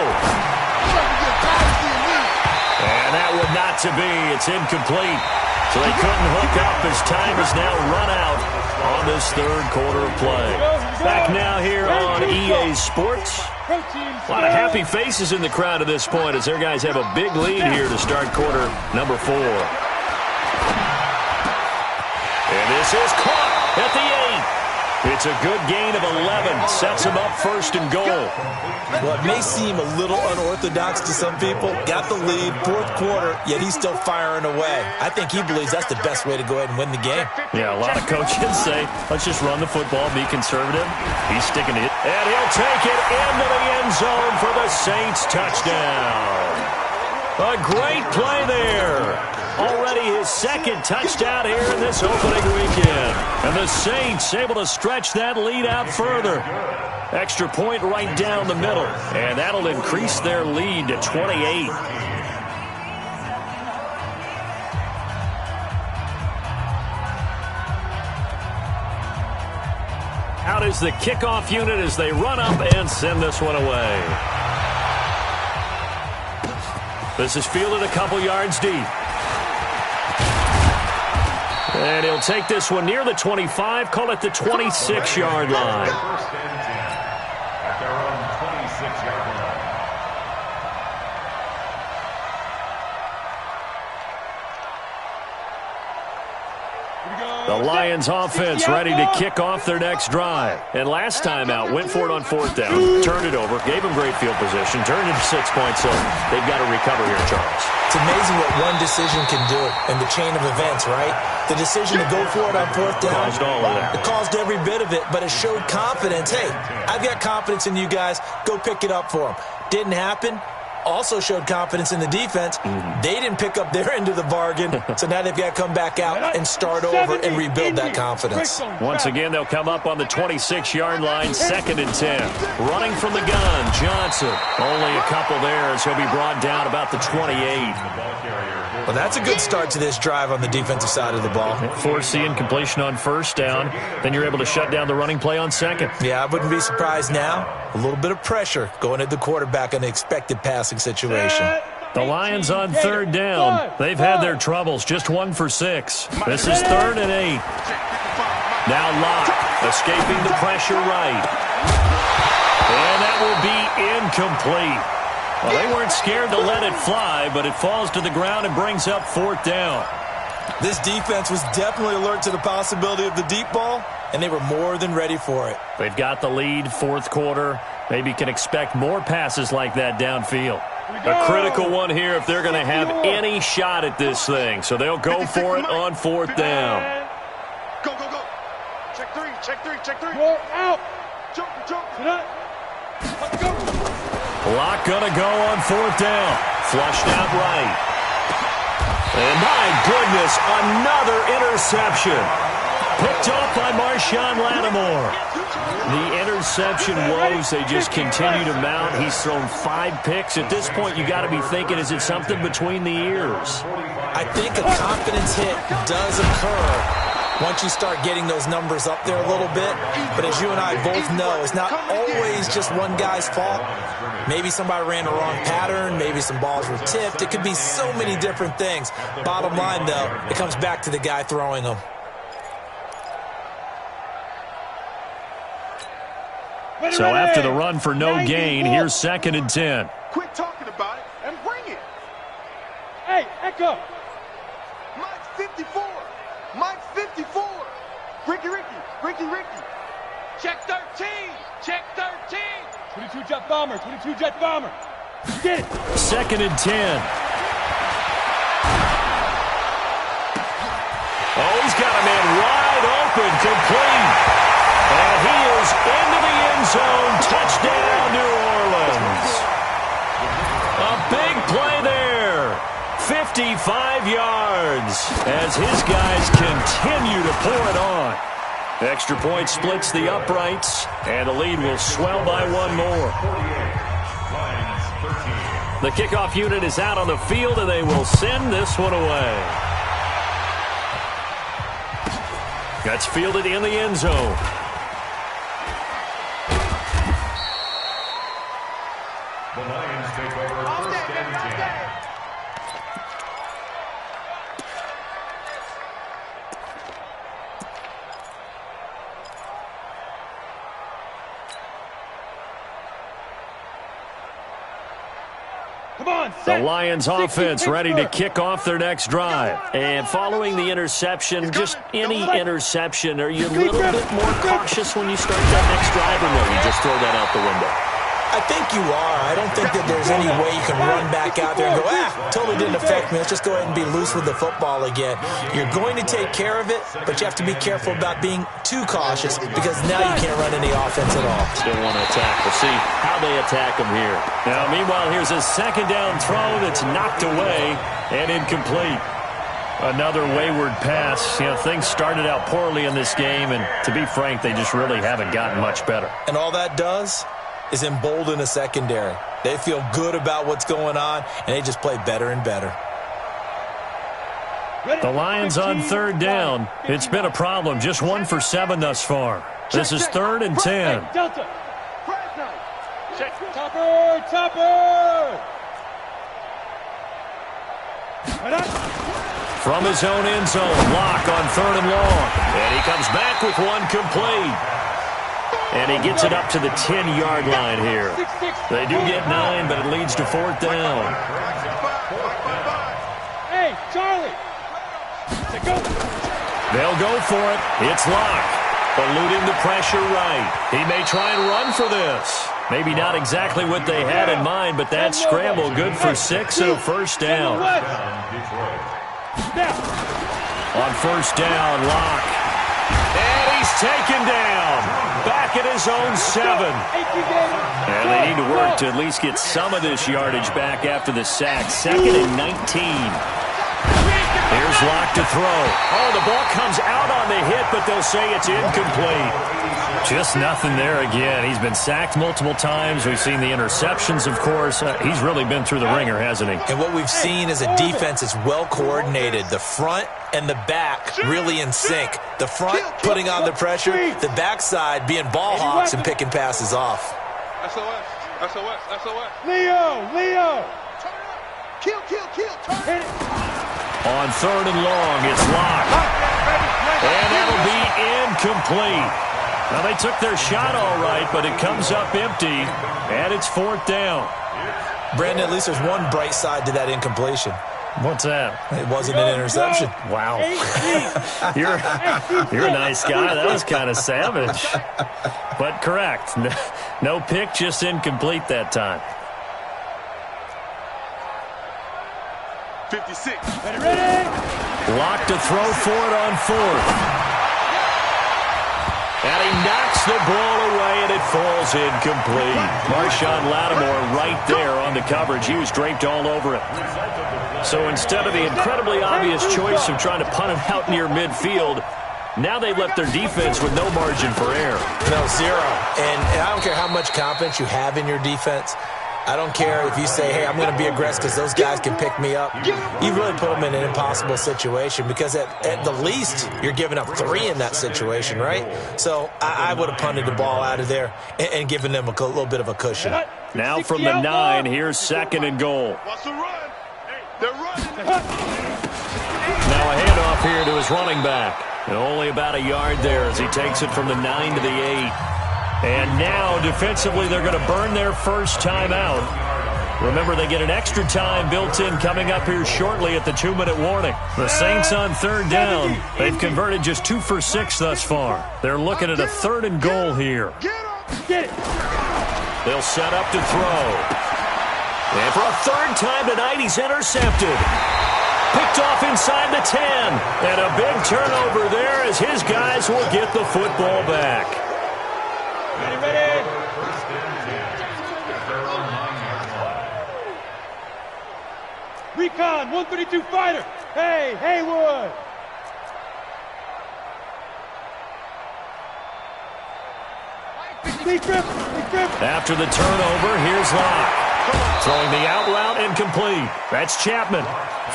[SPEAKER 1] And that would not to be. It's incomplete. So they couldn't hook up as time has now run out on this third quarter of play. Back now here on EA Sports. A lot of happy faces in the crowd at this point as their guys have a big lead here to start quarter number 4. And this is caught at the 8. It's a good gain of 11. Sets him up first and goal.
[SPEAKER 5] Well, it may seem a little unorthodox to some people. Got the lead, fourth quarter, yet he's still firing away. I think he believes that's the best way to go ahead and win the game.
[SPEAKER 7] Yeah, a lot of coaches say, let's just run the football, be conservative. He's sticking it.
[SPEAKER 1] And he'll take it into the end zone for the Saints touchdown. A great play there. Already his second touchdown here in this opening weekend. And the Saints able to stretch that lead out further. Extra point right down the middle. And that'll increase their lead to 28. Out is the kickoff unit as they run up and send this one away. This is fielded a couple yards deep. And he'll take this one near the 25, call it the 26-yard line.
[SPEAKER 2] First and 10 at their own 26-yard line.
[SPEAKER 1] The Lions offense ready to kick off their next drive. And last time out, went for it on fourth down, turned it over, gave them great field position, turned it to 6 points, so they've got to recover here, Charles.
[SPEAKER 5] It's amazing what one decision can do in the chain of events, right? The decision to go for it on fourth down,
[SPEAKER 1] Caused all of that.
[SPEAKER 5] it caused every bit of it, but it showed confidence. Hey, I've got confidence in you guys. Go pick it up for them. Didn't happen. Also showed confidence in the defense. They didn't pick up their end of the bargain, so now they've got to come back out and start over and rebuild that confidence.
[SPEAKER 1] Once again, they'll come up on the 26-yard line, 2nd and 10. Running from the gun, Johnson. Only a couple there as he'll be brought down about the 28.
[SPEAKER 5] Well, that's a good start to this drive on the defensive side of the ball.
[SPEAKER 7] Force incompletion on first down. Then you're able to shut down the running play on second.
[SPEAKER 5] Yeah, I wouldn't be surprised now. A little bit of pressure going at the quarterback in the expected passing situation.
[SPEAKER 7] The Lions on third down. They've had their troubles. Just 1 for 6. This is 3rd and 8.
[SPEAKER 1] Now Locke escaping the pressure right. And that will be incomplete. Well, they weren't scared to let it fly, but it falls to the ground and brings up 4th down.
[SPEAKER 5] This defense was definitely alert to the possibility of the deep ball, and they were more than ready for it.
[SPEAKER 7] They've got the lead, fourth quarter. Maybe can expect more passes like that downfield.
[SPEAKER 1] A critical one here if they're going to have any shot at this thing. So they'll go for it on 4th down.
[SPEAKER 4] Go, go, go. Check 3, check 3, check 3.
[SPEAKER 3] You're out.
[SPEAKER 4] Jump, jump.
[SPEAKER 3] Let's go.
[SPEAKER 1] Locke going to go on 4th down. Flushed out right. And my goodness, another interception. Picked off by Marshawn Lattimore. The interception woes, they just continue to mount. He's thrown 5 picks. At this point, you got to be thinking, is it something between the ears?
[SPEAKER 5] I think a confidence hit does occur once you start getting those numbers up there a little bit. But as you and I both know, it's not always just one guy's fault. Maybe somebody ran the wrong pattern. Maybe some balls were tipped. It could be so many different things. Bottom line, though, it comes back to the guy throwing them.
[SPEAKER 1] So after the run for no gain, here's 2nd and 10.
[SPEAKER 4] Quit talking about it and bring it.
[SPEAKER 3] Hey, Echo.
[SPEAKER 4] Mike 54. Mike 54. Ricky.
[SPEAKER 6] Check 13. Check 13.
[SPEAKER 3] 22 jet bomber. 22 jet bomber. Get it.
[SPEAKER 1] 2nd and 10. Oh, he's got a man wide open, complete. And he is into the end zone. Touchdown, New Orleans. A big play there. 55 yards as his guys continue to pour it on.
[SPEAKER 7] Extra point splits the uprights, and the lead will swell by one more. The kickoff unit is out on the field, and they will send this one away. That's fielded in the end zone.
[SPEAKER 2] The Lions take over first and 10.
[SPEAKER 7] The Lions offense ready to kick off their next drive. And following the interception, just any interception, are you a little bit more cautious when you start that next drive, or no, you just throw that out the window?
[SPEAKER 5] I think you are. I don't think that there's any way you can run back out there and go, totally didn't affect me. Let's just go ahead and be loose with the football again. You're going to take care of it, but you have to be careful about being too cautious because now you can't run any offense at all.
[SPEAKER 7] Still want to attack. We'll see how they attack him here. Now, meanwhile, here's a second down throw that's knocked away and incomplete. Another wayward pass. You know, things started out poorly in this game, and to be frank, they just really haven't gotten much better.
[SPEAKER 5] And all that does is embolden a secondary. They feel good about what's going on, and they just play better and better.
[SPEAKER 7] The Lions on third down. It's been a problem. Just 1 for 7 thus far. This is 3rd and 10.
[SPEAKER 3] Delta. Topper.
[SPEAKER 7] From his own end zone, Locke on 3rd and long. And he comes back with one complete. And he gets it up to the 10-yard line here. They do get 9, but it leads to 4th down.
[SPEAKER 3] Hey, Charlie.
[SPEAKER 7] They'll go for it. It's Locke. Eluding the pressure right. He may try and run for this. Maybe not exactly what they had in mind, but that scramble good for 6 and a first down. On first down, Locke. And he's taken down. Back at his own 7. And they need to work to at least get some of this yardage back after the sack. 2nd and 19. Here's Locke to throw. Oh, the ball comes out on the hit, but they'll say it's incomplete. Just nothing there again. He's been sacked multiple times. We've seen the interceptions, of course. He's really been through the ringer, hasn't he?
[SPEAKER 5] And what we've seen is a defense that's well coordinated. The front and the back really in sync. The front putting on the pressure, the backside being ball hawks and picking passes off.
[SPEAKER 4] SOS.
[SPEAKER 3] Leo.
[SPEAKER 4] Kill.
[SPEAKER 3] Hit it.
[SPEAKER 7] On 3rd and long, it's Locke. And that'll be incomplete. Now, they took their shot all right, but it comes up empty, and it's 4th down.
[SPEAKER 5] Brandon, at least there's one bright side to that incompletion.
[SPEAKER 7] What's that?
[SPEAKER 5] It wasn't an interception.
[SPEAKER 7] Wow. You're a nice guy. That was kind of savage. But correct. No pick, just incomplete that time.
[SPEAKER 4] 56.
[SPEAKER 3] Ready.
[SPEAKER 7] Locke to throw for it on 4th. And he knocks the ball away, and it falls incomplete. Marshawn Lattimore right there on the coverage. He was draped all over it. So instead of the incredibly obvious choice of trying to punt it out near midfield, now they've left their defense with no margin for error.
[SPEAKER 5] No, 0. And I don't care how much confidence you have in your defense. I don't care if you say, hey, I'm going to be aggressive because those guys can pick me up. You really put them in an impossible situation because at the least you're giving up 3 in that situation, right? So I would have punted the ball out of there and given them a little bit of a cushion.
[SPEAKER 7] Now from the 9, here's 2nd and goal.
[SPEAKER 4] Wants to run. They're running.
[SPEAKER 7] Now a handoff here to his running back. And only about a yard there as he takes it from the 9 to the 8. And now, defensively, they're going to burn their first time out. Remember, they get an extra time built in coming up here shortly at the 2-minute warning. The Saints on 3rd down. They've converted just 2 for 6 thus far. They're looking at a 3rd and goal here.
[SPEAKER 3] Get it.
[SPEAKER 7] They'll set up to throw. And for a 3rd time tonight, he's intercepted. Picked off inside the 10. And a big turnover there as his guys will get the football back.
[SPEAKER 3] Ready. Recon, 132 fighter. Hey, Haywood.
[SPEAKER 7] After the turnover, here's Locke. Throwing the out route incomplete. That's Chapman.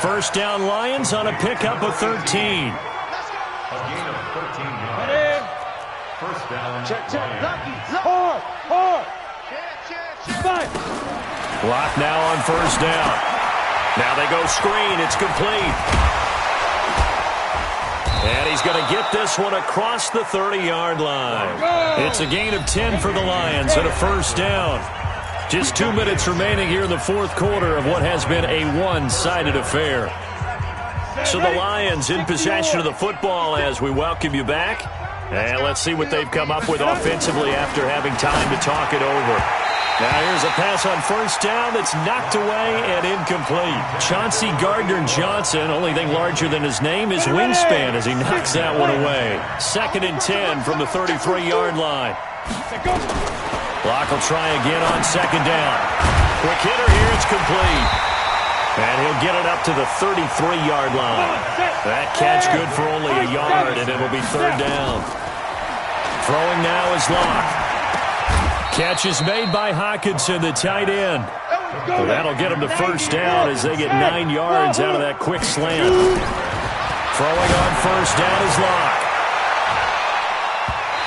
[SPEAKER 7] First down Lions on a pickup of 13.
[SPEAKER 2] A gain of 13 yards. First down.
[SPEAKER 7] Locke now on first down. Now they go screen. It's complete. And he's going to get this one across the 30-yard line. It's a gain of 10 for the Lions and a first down. Just 2 minutes remaining here in the fourth quarter of what has been a one-sided affair. So the Lions in possession of the football as we welcome you back. And let's see what they've come up with offensively after having time to talk it over. Now here's a pass on first down that's knocked away and incomplete. Chauncey Gardner-Johnson, only thing larger than his name is wingspan as he knocks that one away. 2nd and 10 from the 33-yard line. Locke will try again on second down. Quick hitter here, it's complete. And he'll get it up to the 33-yard line. That catch good for only a yard, and it'll be third down. Throwing now is Locke. Catch is made by Hockenson, the tight end. That'll get him to first down as they get 9 yards out of that quick slant. Throwing on first down is Locke.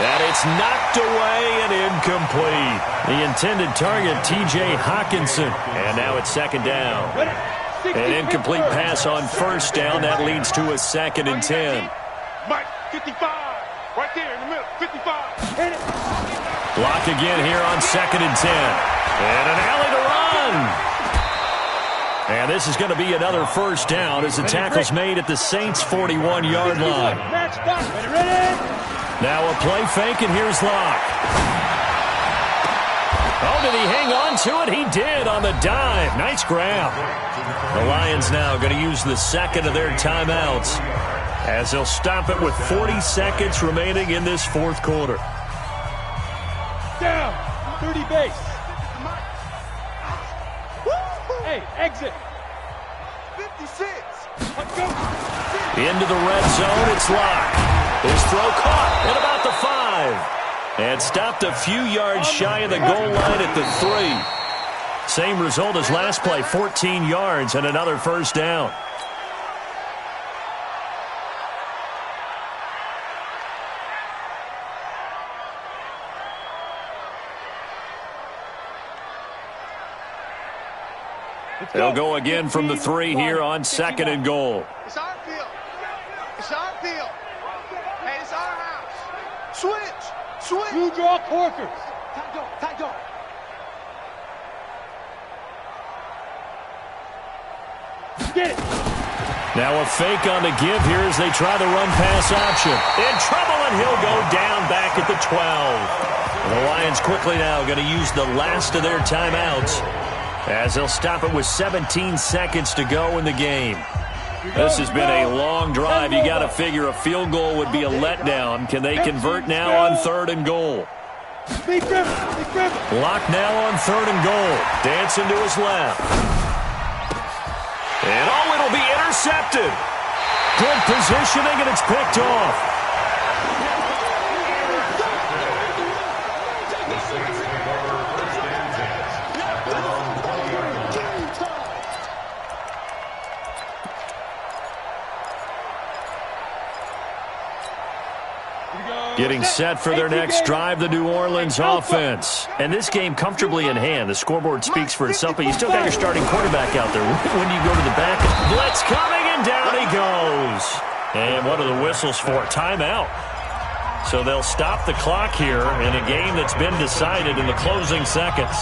[SPEAKER 7] And it's knocked away and incomplete. The intended target, T.J. Hockenson. And now it's second down. An incomplete pass on first down. That leads to a 2nd and 10.
[SPEAKER 4] Mike, 55. Right there in the middle, 55. Hit it.
[SPEAKER 7] Block again here on 2nd and 10. And an alley to run. And this is going to be another first down as the tackle's made at the Saints' 41-yard line. Now a play fake, and here's Locke. Oh, did he hang on to it? He did on the dive. Nice grab. The Lions now going to use the second of their timeouts as they'll stop it with 40 seconds remaining in this fourth quarter.
[SPEAKER 3] Down, 30 base. Hey, exit.
[SPEAKER 4] 56.
[SPEAKER 3] Let's go.
[SPEAKER 7] Into the red zone, it's Locke. His throw caught at about the 5. And stopped a few yards shy of the goal line at the 3. Same result as last play, 14 yards and another first down. They'll go again from the 3 here on 2nd and goal.
[SPEAKER 4] It's our field. It's our field. Hey, it's our house. Switch. Switch.
[SPEAKER 3] You draw corkers.
[SPEAKER 4] Tight dog.
[SPEAKER 3] Get it.
[SPEAKER 7] Now a fake on the give here as they try the run-pass option. In trouble, and he'll go down back at the 12. The Lions quickly now going to use the last of their timeouts as they'll stop it with 17 seconds to go in the game. This has been a long drive. You got to figure a field goal would be a letdown. Can they convert now on 3rd and goal? Locke now on 3rd and goal. Dancing to his left. And oh, it'll be intercepted. Good positioning, and it's picked off. Getting set for their next drive, the New Orleans offense. And this game comfortably in hand. The scoreboard speaks for itself, but you still got your starting quarterback out there. When do you go to the back? Blitz coming, and down he goes. And what are the whistles for? Timeout. So they'll stop the clock here in a game that's been decided in the closing seconds.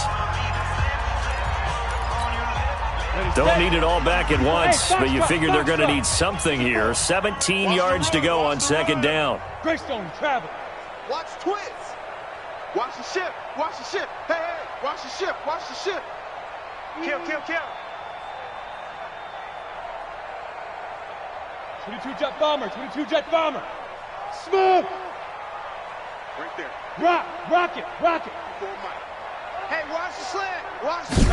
[SPEAKER 7] Don't need it all back at once, but you figure they're going to need something here. 17 yards to go on 2nd down.
[SPEAKER 3] Greystone travel.
[SPEAKER 4] Watch twist. Watch the ship. Watch the ship. Hey, watch the ship. Watch the ship. Kill.
[SPEAKER 3] 22 jet bomber. Smooth.
[SPEAKER 4] Right there.
[SPEAKER 3] Rocket.
[SPEAKER 4] Before Mike. Hey, watch the slant. Watch the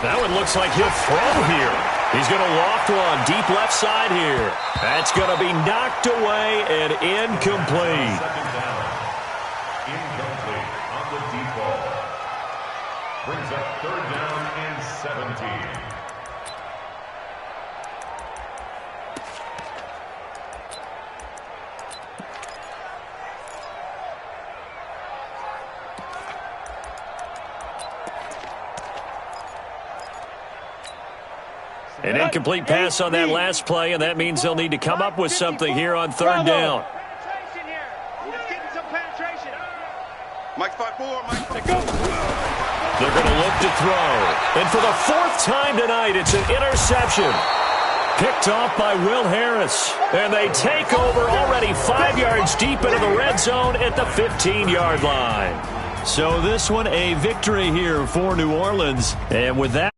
[SPEAKER 7] That one looks like he'll throw here. He's going to loft one deep left side here. That's going to be knocked away and incomplete.
[SPEAKER 2] Second down. Incomplete. Brings up 3rd down and 17.
[SPEAKER 7] An incomplete pass on that last play, and that means they'll need to come up with something here on 3rd down.
[SPEAKER 6] Penetration here. Let's get some penetration.
[SPEAKER 4] Mike's 5-4. Mike's 5-4.
[SPEAKER 1] They're going to look to throw. And for the 4th time tonight, it's an interception. Picked off by Will Harris. And they take over already 5 yards deep into the red zone at the 15-yard line. So this one a victory here for New Orleans. And with that,